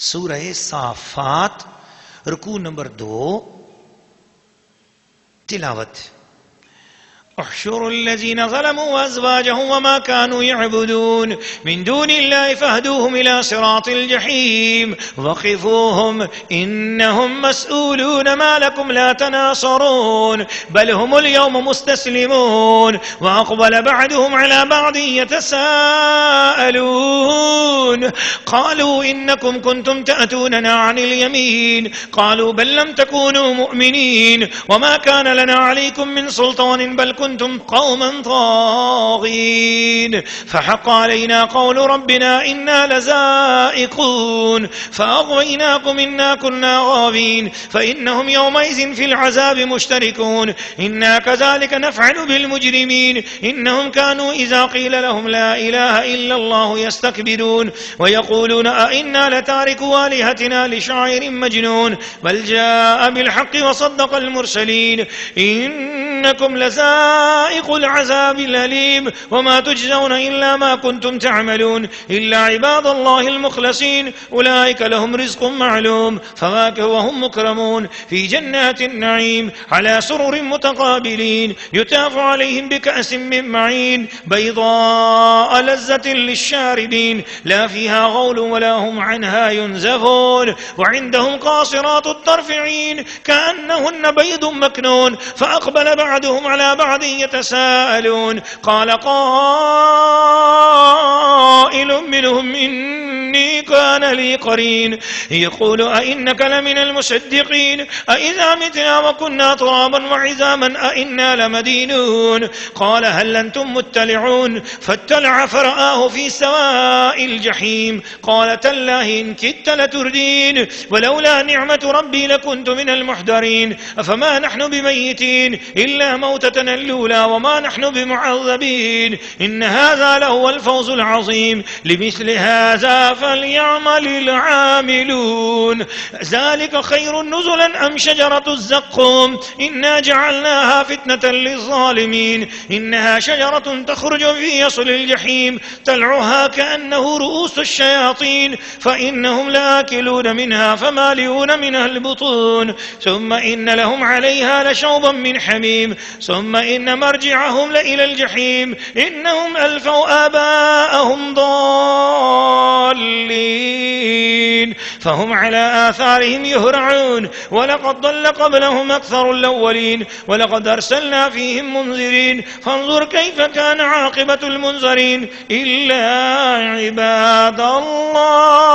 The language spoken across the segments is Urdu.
سورہ صافات رکوع نمبر 2 تلاوت. احشروا الذين ظلموا وازواجهم وما كانوا يعبدون من دون الله فاهدوهم الى صراط الجحيم وقفوهم انهم مسؤولون ما لكم لا تناصرون بل هم اليوم مستسلمون واقبل بعضهم على بعض يتساءلون قالوا انكم كنتم تأتوننا عن اليمين قالوا بل لم تكونوا مؤمنين وما كان لنا عليكم من سلطان بل كنتم قوما طاغين فحق علينا قول ربنا إنا لذائقون فأغويناكم إنا كنا غاوين فإنهم يومئذ في العذاب مشتركون إنا كذلك نفعل بالمجرمين إنهم كانوا إذا قيل لهم لا إله إلا الله يستكبرون ويقولون أئنا لتاركوا آلهتنا لشاعر مجنون بل جاء بالحق وصدق المرسلين إنكم لذائقون العذاب الأليم وما تجزون إلا ما كنتم تعملون إلا عباد الله المخلصين أولئك لهم رزق معلوم فواكه وهم مكرمون في جنات النعيم على سرر متقابلين يطاف عليهم بكأس من معين بيضاء لذة للشاربين لا فيها غول ولا هم عنها ينزفون وعندهم قاصرات الطرف عين كأنهن بيض مكنون فأقبل بعضهم على بعض يتساءلون قال قائل منهم إني كان لي قرين يقول أئنك لمن المصدقين أئذا متنا وكنا ترابا وعظاما أئنا لمدينون قال هل أنتم مطلعون فاطلع فرآه في سواء الجحيم قال تالله إن كدت لتردين ولولا نعمة ربي لكنت من المحضرين أفما نحن بميتين إلا موتتنا الأولى وما نحن بمعذبين إن هذا لهو الفوز العظيم لمثل هذا فليعمل العاملون ذلك خير نزلا أم شجرة الزقوم إنا جعلناها فتنة للظالمين إنها شجرة تخرج في أصل الجحيم طلعها كأنه رؤوس الشياطين فإنهم لآكلون منها فمالئون منها البطون ثم إن لهم عليها لشوبا من حميم ثم إن مرجعهم لإلى الجحيم إنهم ألفوا آباءهم ضالين فهم على آثارهم يهرعون ولقد ضل قبلهم أكثر الأولين ولقد أرسلنا فيهم منذرين فانظر كيف كان عاقبة المنذرين إلا عباد الله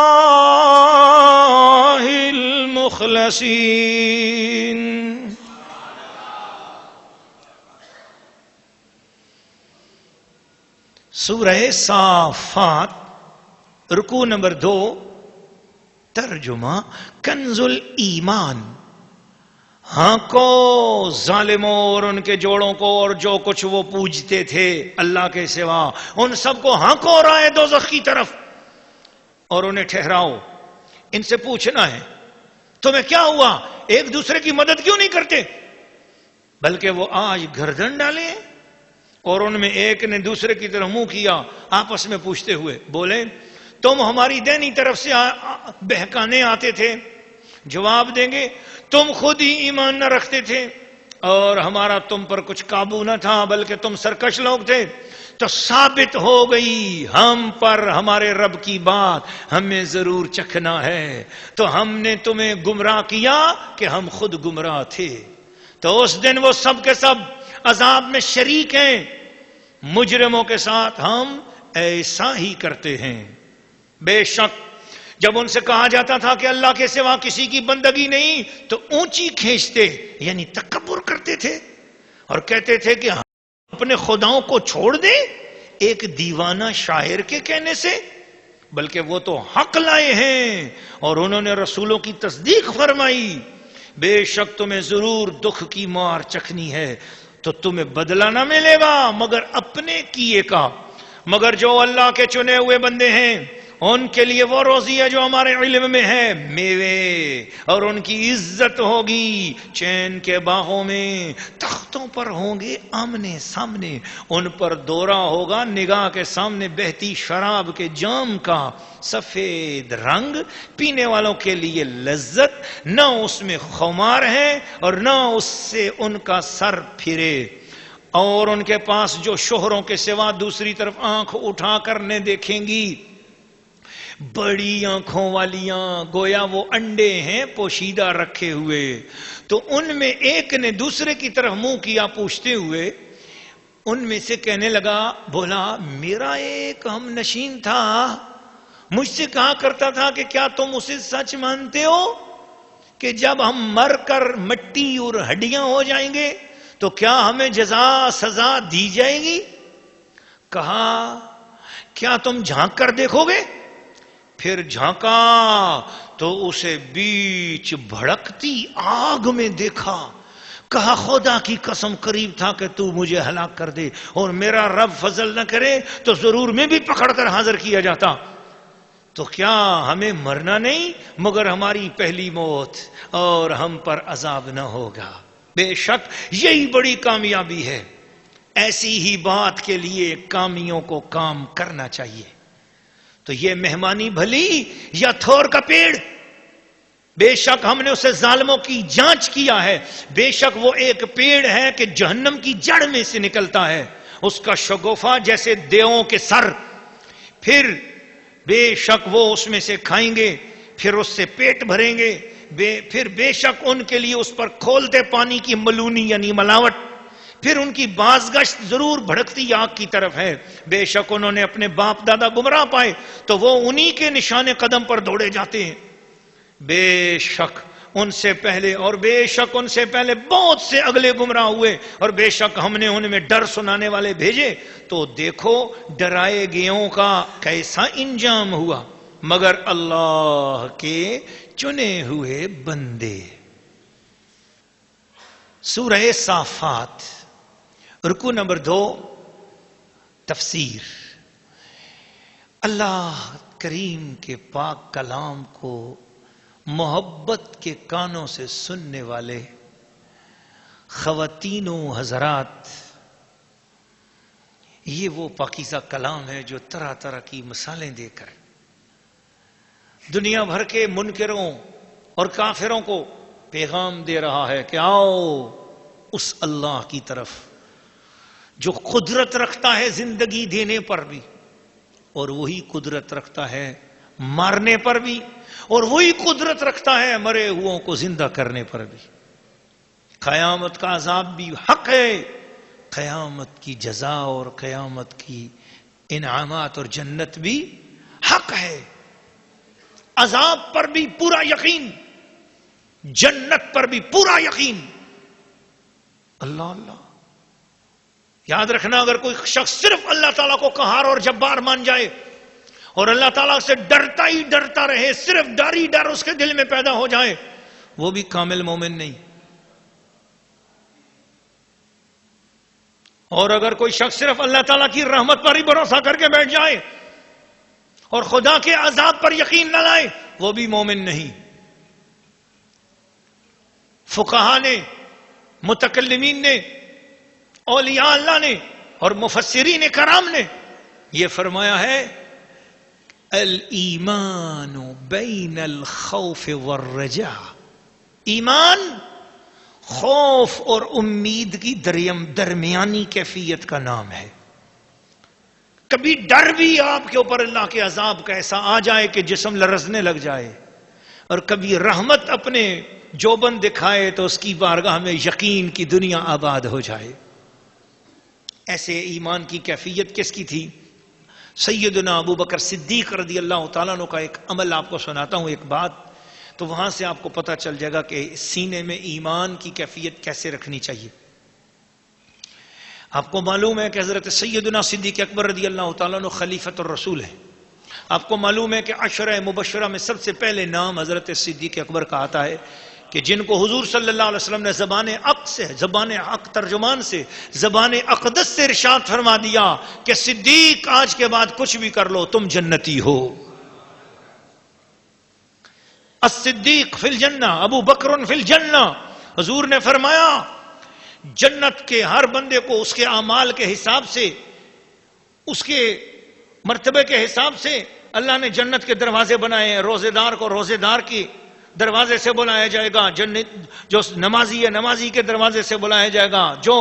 المخلصين. سورہ صافات رکوع نمبر 2 ترجمہ کنز الایمان. ہاں کو ظالموں اور ان کے جوڑوں کو اور جو کچھ وہ پوجتے تھے اللہ کے سوا ان سب کو ہاں کو رائے دوزخ کی طرف اور انہیں ٹھہراؤ. ان سے پوچھنا ہے تمہیں کیا ہوا, ایک دوسرے کی مدد کیوں نہیں کرتے؟ بلکہ وہ آج گردن ڈالے اور ان میں ایک نے دوسرے کی طرف منہ کیا آپس میں پوچھتے ہوئے بولے تم ہماری دینی طرف سے بہکانے آتے تھے, جواب دیں گے تم خود ہی ایمان نہ رکھتے تھے اور ہمارا تم پر کچھ قابو نہ تھا بلکہ تم سرکش لوگ تھے. تو ثابت ہو گئی ہم پر ہمارے رب کی بات ہمیں ضرور چکھنا ہے. تو ہم نے تمہیں گمراہ کیا کہ ہم خود گمراہ تھے. تو اس دن وہ سب کے سب عذاب میں شریک ہیں. مجرموں کے ساتھ ہم ایسا ہی کرتے ہیں. بے شک جب ان سے کہا جاتا تھا کہ اللہ کے سوا کسی کی بندگی نہیں تو اونچی کھینچتے یعنی تکبر کرتے تھے اور کہتے تھے کہ ہم اپنے خداؤں کو چھوڑ دیں ایک دیوانہ شاعر کے کہنے سے, بلکہ وہ تو حق لائے ہیں اور انہوں نے رسولوں کی تصدیق فرمائی. بے شک تمہیں ضرور دکھ کی مار چکھنی ہے تو تمہیں بدلہ نہ ملے گا مگر اپنے کیے کا. مگر جو اللہ کے چنے ہوئے بندے ہیں ان کے لیے وہ روزی ہے جو ہمارے علم میں ہے، میوے، اور ان کی عزت ہوگی چین کے باغوں میں، تختوں پر ہوں گے آمنے سامنے، ان پر دورہ ہوگا نگاہ کے سامنے بہتی شراب کے جام کا، سفید رنگ، پینے والوں کے لیے لذت، نہ اس میں خمار ہے اور نہ اس سے ان کا سر پھرے، اور ان کے پاس جو شوہروں کے سوا دوسری طرف آنکھ اٹھا کر نہ دیکھیں گی، بڑی آنکھوں والیاں، گویا وہ انڈے ہیں پوشیدہ رکھے ہوئے۔ تو ان میں ایک نے دوسرے کی طرف منہ کیا پوچھتے ہوئے، ان میں سے کہنے لگا، بولا میرا ایک ہم نشین تھا، مجھ سے کہا کرتا تھا کہ کیا تم اسے سچ مانتے ہو کہ جب ہم مر کر مٹی اور ہڈیاں ہو جائیں گے تو کیا ہمیں جزا سزا دی جائے گی؟ کہا کیا تم جھانک کر دیکھو گے؟ پھر جھانکا تو اسے بیچ بھڑکتی آگ میں دیکھا، کہا خدا کی قسم قریب تھا کہ تو مجھے ہلاک کر دے، اور میرا رب فضل نہ کرے تو ضرور میں بھی پکڑ کر حاضر کیا جاتا۔ تو کیا ہمیں مرنا نہیں مگر ہماری پہلی موت، اور ہم پر عذاب نہ ہوگا۔ بے شک یہی بڑی کامیابی ہے۔ ایسی ہی بات کے لیے کامیوں کو کام کرنا چاہیے۔ تو یہ مہمانی بھلی یا تھور کا پیڑ؟ بے شک ہم نے اسے ظالموں کی جانچ کیا ہے، بے شک وہ ایک پیڑ ہے کہ جہنم کی جڑ میں سے نکلتا ہے، اس کا شگوفہ جیسے دیووں کے سر، پھر بے شک وہ اس میں سے کھائیں گے، پھر اس سے پیٹ بھریں گے، پھر بے شک ان کے لیے اس پر کھولتے پانی کی ملونی یعنی ملاوٹ، پھر ان کی بازگشت ضرور بھڑکتی آگ کی طرف ہے۔ بے شک انہوں نے اپنے باپ دادا گمراہ پائے تو وہ انہی کے نشان قدم پر دوڑے جاتے ہیں۔ بے شک ان سے پہلے اور بے شک ان سے پہلے بہت سے اگلے گمراہ ہوئے، اور بے شک ہم نے ان میں ڈر سنانے والے بھیجے، تو دیکھو ڈرائے گئےوں کا کیسا انجام ہوا، مگر اللہ کے چنے ہوئے بندے۔ سورہ صافات رکوع نمبر 2، تفسیر۔ اللہ کریم کے پاک کلام کو محبت کے کانوں سے سننے والے خواتین و حضرات، یہ وہ پاکیزہ کلام ہے جو طرح طرح کی مثالیں دے کر دنیا بھر کے منکروں اور کافروں کو پیغام دے رہا ہے کہ آؤ اس اللہ کی طرف جو قدرت رکھتا ہے زندگی دینے پر بھی، اور وہی قدرت رکھتا ہے مارنے پر بھی، اور وہی قدرت رکھتا ہے مرے ہوئوں کو زندہ کرنے پر بھی۔ قیامت کا عذاب بھی حق ہے، قیامت کی جزا اور قیامت کی انعامات اور جنت بھی حق ہے۔ عذاب پر بھی پورا یقین، جنت پر بھی پورا یقین۔ اللہ اللہ، یاد رکھنا، اگر کوئی شخص صرف اللہ تعالیٰ کو قہار اور جبار مان جائے اور اللہ تعالیٰ سے ڈرتا ہی ڈرتا رہے، صرف ڈر ہی ڈر اس کے دل میں پیدا ہو جائے، وہ بھی کامل مومن نہیں۔ اور اگر کوئی شخص صرف اللہ تعالیٰ کی رحمت پر ہی بھروسہ کر کے بیٹھ جائے اور خدا کے عذاب پر یقین نہ لائے، وہ بھی مومن نہیں۔ فقہاء نے، متکلمین نے، اولیاء اللہ نے اور مفسرین کرام نے یہ فرمایا ہے، الایمان بین الخوف والرجاء، ایمان خوف اور امید کی درمیانی کیفیت کا نام ہے۔ کبھی ڈر بھی آپ کے اوپر اللہ کے عذاب کا ایسا آ جائے کہ جسم لرزنے لگ جائے، اور کبھی رحمت اپنے جوبن دکھائے تو اس کی بارگاہ میں یقین کی دنیا آباد ہو جائے۔ ایسے ایمان کی کیفیت کس کی تھی؟ سیدنا ابو بکر صدیق رضی اللہ تعالیٰ عنہ کا ایک عمل آپ کو سناتا ہوں، ایک بات، تو وہاں سے آپ کو پتہ چل جائے گا کہ سینے میں ایمان کی کیفیت کیسے رکھنی چاہیے۔ آپ کو معلوم ہے کہ حضرت سیدنا صدیق اکبر رضی اللہ تعالیٰ عنہ خلیفۃ الرسول ہیں۔ آپ کو معلوم ہے کہ عشرہ مبشرہ میں سب سے پہلے نام حضرت صدیق اکبر کا آتا ہے، کہ جن کو حضور صلی اللہ علیہ وسلم نے زبان حق سے، زبان حق ترجمان سے، زبان اقدس سے ارشاد فرما دیا کہ صدیق آج کے بعد کچھ بھی کر لو تم جنتی ہو۔ الصدیق فی الجنہ، ابو بکر فی الجنہ. حضور نے فرمایا جنت کے ہر بندے کو اس کے اعمال کے حساب سے، اس کے مرتبے کے حساب سے اللہ نے جنت کے دروازے بنائے ہیں. روزے دار کو روزے دار کی دروازے سے بلایا جائے گا، جو نمازی ہے نمازی کے دروازے سے بلایا جائے گا، جو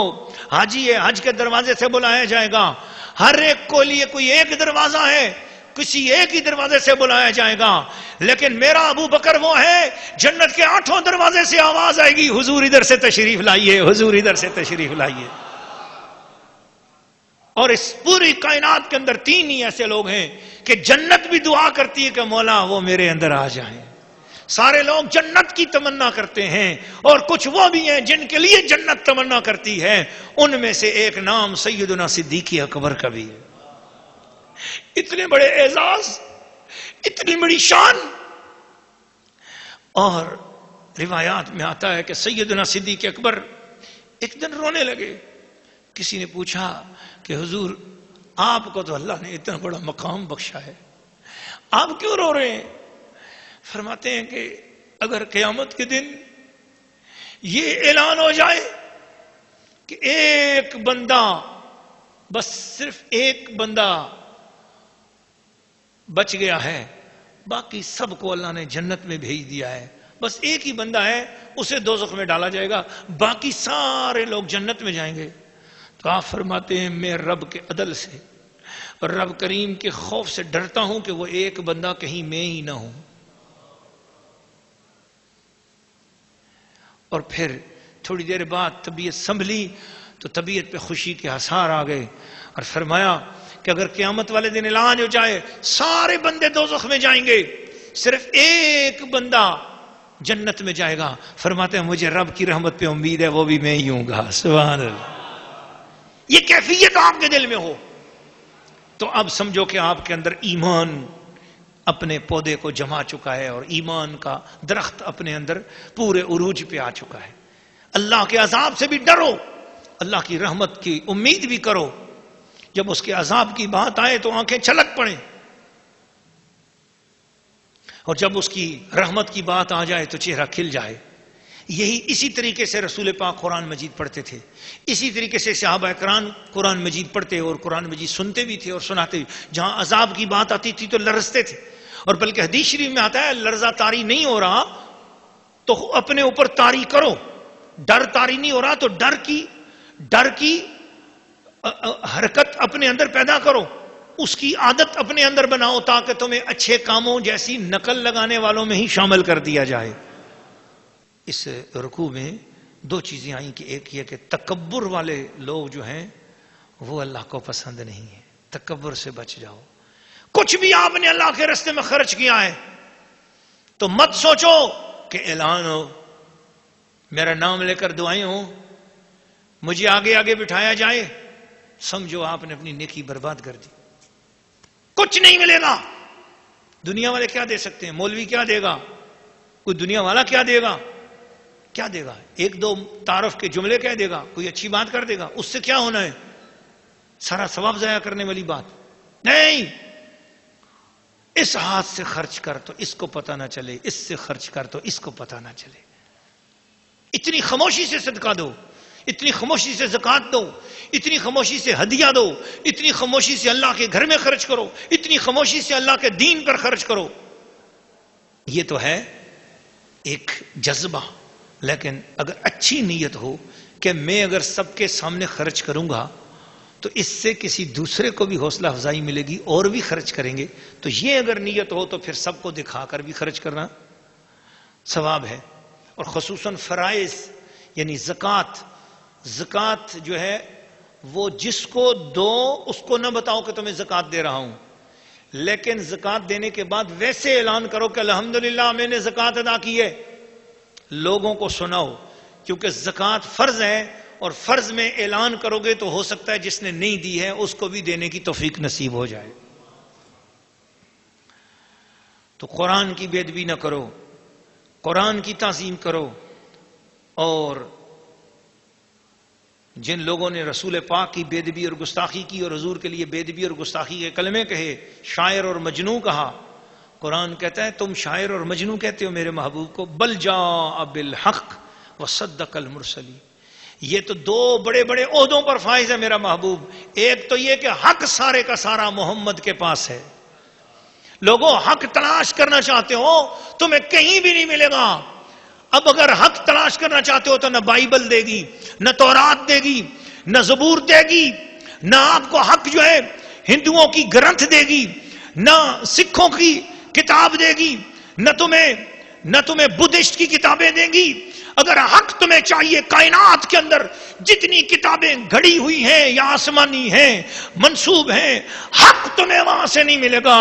حاجی ہے حج کے دروازے سے بلایا جائے گا. ہر ایک کو لیے کوئی ایک دروازہ ہے، کسی ایک ہی دروازے سے بلایا جائے گا. لیکن میرا ابو بکر وہ ہے جنت کے 8 دروازے سے آواز آئے گی، حضور ادھر سے تشریف لائیے، حضور ادھر سے تشریف لائیے. اور اس پوری کائنات کے اندر 3 ہی ایسے لوگ ہیں کہ جنت بھی دعا کرتی ہے کہ مولا وہ میرے اندر آ جائیں. سارے لوگ جنت کی تمنا کرتے ہیں، اور کچھ وہ بھی ہیں جن کے لیے جنت تمنا کرتی ہے. ان میں سے ایک نام سیدنا صدیق اکبر کا بھی ہے. اتنے بڑے اعزاز، اتنی بڑی شان. اور روایات میں آتا ہے کہ سیدنا صدیق اکبر ایک دن رونے لگے. کسی نے پوچھا کہ حضور آپ کو تو اللہ نے اتنا بڑا مقام بخشا ہے، آپ کیوں رو رہے ہیں؟ فرماتے ہیں کہ اگر قیامت کے دن یہ اعلان ہو جائے کہ ایک بندہ، بس صرف ایک بندہ بچ گیا ہے، باقی سب کو اللہ نے جنت میں بھیج دیا ہے، بس ایک ہی بندہ ہے اسے دوزخ میں ڈالا جائے گا، باقی سارے لوگ جنت میں جائیں گے. تو آپ فرماتے ہیں میں رب کے عدل سے اور رب کریم کے خوف سے ڈرتا ہوں کہ وہ ایک بندہ کہیں میں ہی نہ ہوں. اور پھر تھوڑی دیر بعد طبیعت سنبھلی تو طبیعت پہ خوشی کے آثار آ گئے، اور فرمایا کہ اگر قیامت والے دن اعلان ہو جائے سارے بندے دوزخ میں جائیں گے، صرف ایک بندہ جنت میں جائے گا، فرماتے ہیں مجھے رب کی رحمت پہ امید ہے وہ بھی میں ہی ہوں گا. سبحان اللہ. یہ کیفیت آپ کے دل میں ہو تو اب سمجھو کہ آپ کے اندر ایمان اپنے پودے کو جما چکا ہے، اور ایمان کا درخت اپنے اندر پورے عروج پہ آ چکا ہے. اللہ کے عذاب سے بھی ڈرو، اللہ کی رحمت کی امید بھی کرو. جب اس کے عذاب کی بات آئے تو آنکھیں چھلک پڑیں، اور جب اس کی رحمت کی بات آ جائے تو چہرہ کھل جائے. اسی طریقے سے رسول پاک قرآن مجید پڑھتے تھے، اسی طریقے سے صحابہ کرام قرآن مجید پڑھتے اور قرآن مجید سنتے بھی تھے اور سناتے بھی. جہاں عذاب کی بات آتی تھی تو لرزتے تھے، اور بلکہ حدیث شریف میں آتا ہے لرزہ طاری نہیں ہو رہا تو اپنے اوپر طاری کرو، ڈر طاری نہیں ہو رہا تو ڈر کی حرکت اپنے اندر پیدا کرو، اس کی عادت اپنے اندر بناؤ تاکہ تمہیں اچھے کاموں جیسی نقل لگانے والوں میں ہی شامل کر دیا جائے. اس رکوع میں 2 چیزیں آئیں کہ ایک یہ کہ تکبر والے لوگ جو ہیں وہ اللہ کو پسند نہیں ہے، تکبر سے بچ جاؤ. کچھ بھی آپ نے اللہ کے راستے میں خرچ کیا ہے تو مت سوچو کہ اعلان ہو، میرا نام لے کر دعائیں ہوں، مجھے آگے آگے بٹھایا جائے. سمجھو آپ نے اپنی نیکی برباد کر دی. کچھ نہیں ملے گا. دنیا والے کیا دے سکتے ہیں؟ مولوی کیا دے گا؟ کوئی دنیا والا کیا دے گا؟ کیا دے گا؟ 1-2 تعارف کے جملے کہہ دے گا، کوئی اچھی بات کر دے گا، اس سے کیا ہونا ہے؟ سارا ثواب ضائع کرنے والی بات نہیں. اس ہاتھ سے خرچ کر تو اس کو پتہ نہ چلے، اس سے خرچ کر تو اس کو پتہ نہ چلے. اتنی خاموشی سے صدقہ دو، اتنی خاموشی سے زکوٰۃ دو، اتنی خاموشی سے ہدیہ دو، اتنی خاموشی سے اللہ کے گھر میں خرچ کرو، اتنی خاموشی سے اللہ کے دین پر خرچ کرو. یہ تو ہے ایک جذبہ. لیکن اگر اچھی نیت ہو کہ میں اگر سب کے سامنے خرچ کروں گا تو اس سے کسی دوسرے کو بھی حوصلہ افزائی ملے گی اور بھی خرچ کریں گے، تو یہ اگر نیت ہو تو پھر سب کو دکھا کر بھی خرچ کرنا ثواب ہے. اور خصوصاً فرائض یعنی زکوٰۃ جو ہے وہ جس کو دو اس کو نہ بتاؤ کہ تمہیں زکوٰۃ دے رہا ہوں، لیکن زکوٰۃ دینے کے بعد ویسے اعلان کرو کہ الحمدللہ میں نے زکوٰۃ ادا کی ہے. لوگوں کو سناؤ، کیونکہ زکوٰۃ فرض ہے، اور فرض میں اعلان کرو گے تو ہو سکتا ہے جس نے نہیں دی ہے اس کو بھی دینے کی توفیق نصیب ہو جائے. تو قرآن کی بے ادبی نہ کرو، قرآن کی تعظیم کرو. اور جن لوگوں نے رسول پاک کی بے ادبی اور گستاخی کی اور حضور کے لیے بے ادبی اور گستاخی کے کلمے کہے، شاعر اور مجنوں کہا، قرآن کہتا ہے تم شاعر اور مجنوں کہتے ہو میرے محبوب کو، بل جاء بالحق وصدق المرسلین. یہ تو دو بڑے بڑے عہدوں پر فائز ہے میرا محبوب. ایک تو یہ کہ حق سارے کا سارا محمد کے پاس ہے. لوگوں حق تلاش کرنا چاہتے ہو تمہیں کہیں بھی نہیں ملے گا. اب اگر حق تلاش کرنا چاہتے ہو تو نہ بائبل دے گی، نہ تورات دے گی، نہ زبور دے گی، نہ آپ کو حق جو ہے ہندوؤں کی گرنتھ دے گی، نہ سکھوں کی کتاب دے گی، نہ تمہیں بدھسٹ کی کتابیں دیں گی. اگر حق تمہیں چاہیے کائنات کے اندر جتنی کتابیں گھڑی ہوئی ہیں یا آسمانی ہیں منسوب ہیں، حق تمہیں وہاں سے نہیں ملے گا.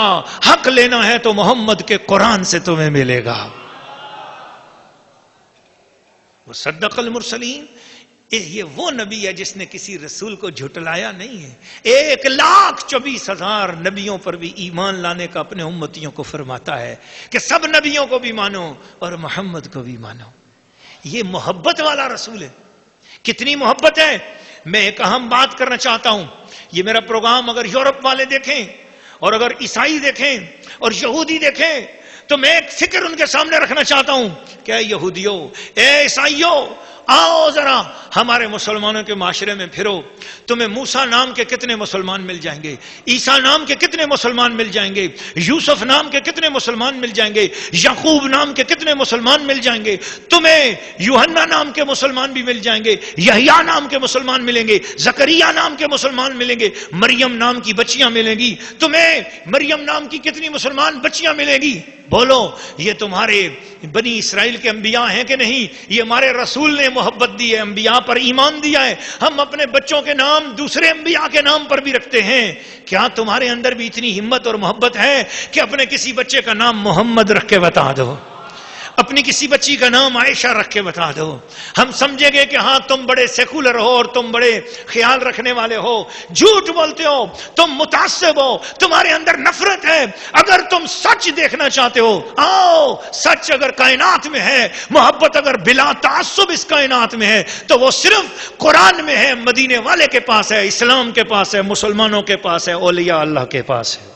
حق لینا ہے تو محمد کے قرآن سے تمہیں ملے گا. وہ صدق المرسلین، یہ وہ نبی ہے جس نے کسی رسول کو جھٹلایا نہیں ہے. 1,24,000 نبیوں پر بھی ایمان لانے کا اپنے امتیوں کو فرماتا ہے کہ سب نبیوں کو بھی مانو اور محمد کو بھی مانو. یہ محبت والا رسول ہے. کتنی محبت ہے. میں ایک اہم بات کرنا چاہتا ہوں. یہ میرا پروگرام اگر یورپ والے دیکھیں اور اگر عیسائی دیکھیں اور یہودی دیکھیں تو میں ایک فکر ان کے سامنے رکھنا چاہتا ہوں کہ اے یہودیوں، اے عیسائیوں، آؤ ذرا ہمارے مسلمانوں کے معاشرے میں پھرو. تمہیں موسیٰ نام کے کتنے مسلمان مل جائیں گے، عیسیٰ نام کے کتنے مسلمان مل جائیں گے، یوسف نام کے کتنے مسلمان مل جائیں گے، یعقوب نام کے کتنے مسلمان مل جائیں گے. تمہیں یوحنا نام کے مسلمان بھی مل جائیں گے، یحییٰ نام کے مسلمان ملیں گے، زکریا نام کے مسلمان ملیں گے، مریم نام کی بچیاں ملیں گی. تمہیں مریم نام کی کتنی مسلمان بچیاں ملیں گی؟ بولو، یہ تمہارے بنی اسرائیل کے انبیاء ہیں کہ نہیں؟ یہ ہمارے رسول نے محبت دی ہے، انبیاء پر ایمان دیا ہے. ہم اپنے بچوں کے نام دوسرے انبیاء کے نام پر بھی رکھتے ہیں. کیا تمہارے اندر بھی اتنی ہمت اور محبت ہے کہ اپنے کسی بچے کا نام محمد رکھ کے بتا دو، اپنی کسی بچی کا نام عائشہ رکھ کے بتا دو؟ ہم سمجھیں گے کہ ہاں تم بڑے سیکولر ہو اور تم بڑے خیال رکھنے والے ہو. جھوٹ بولتے ہو، تم متعصب ہو، تمہارے اندر نفرت ہے. اگر تم سچ دیکھنا چاہتے ہو، آؤ، سچ اگر کائنات میں ہے، محبت اگر بلا تعصب اس کائنات میں ہے تو وہ صرف قرآن میں ہے، مدینے والے کے پاس ہے، اسلام کے پاس ہے، مسلمانوں کے پاس ہے، اولیاء اللہ کے پاس ہے.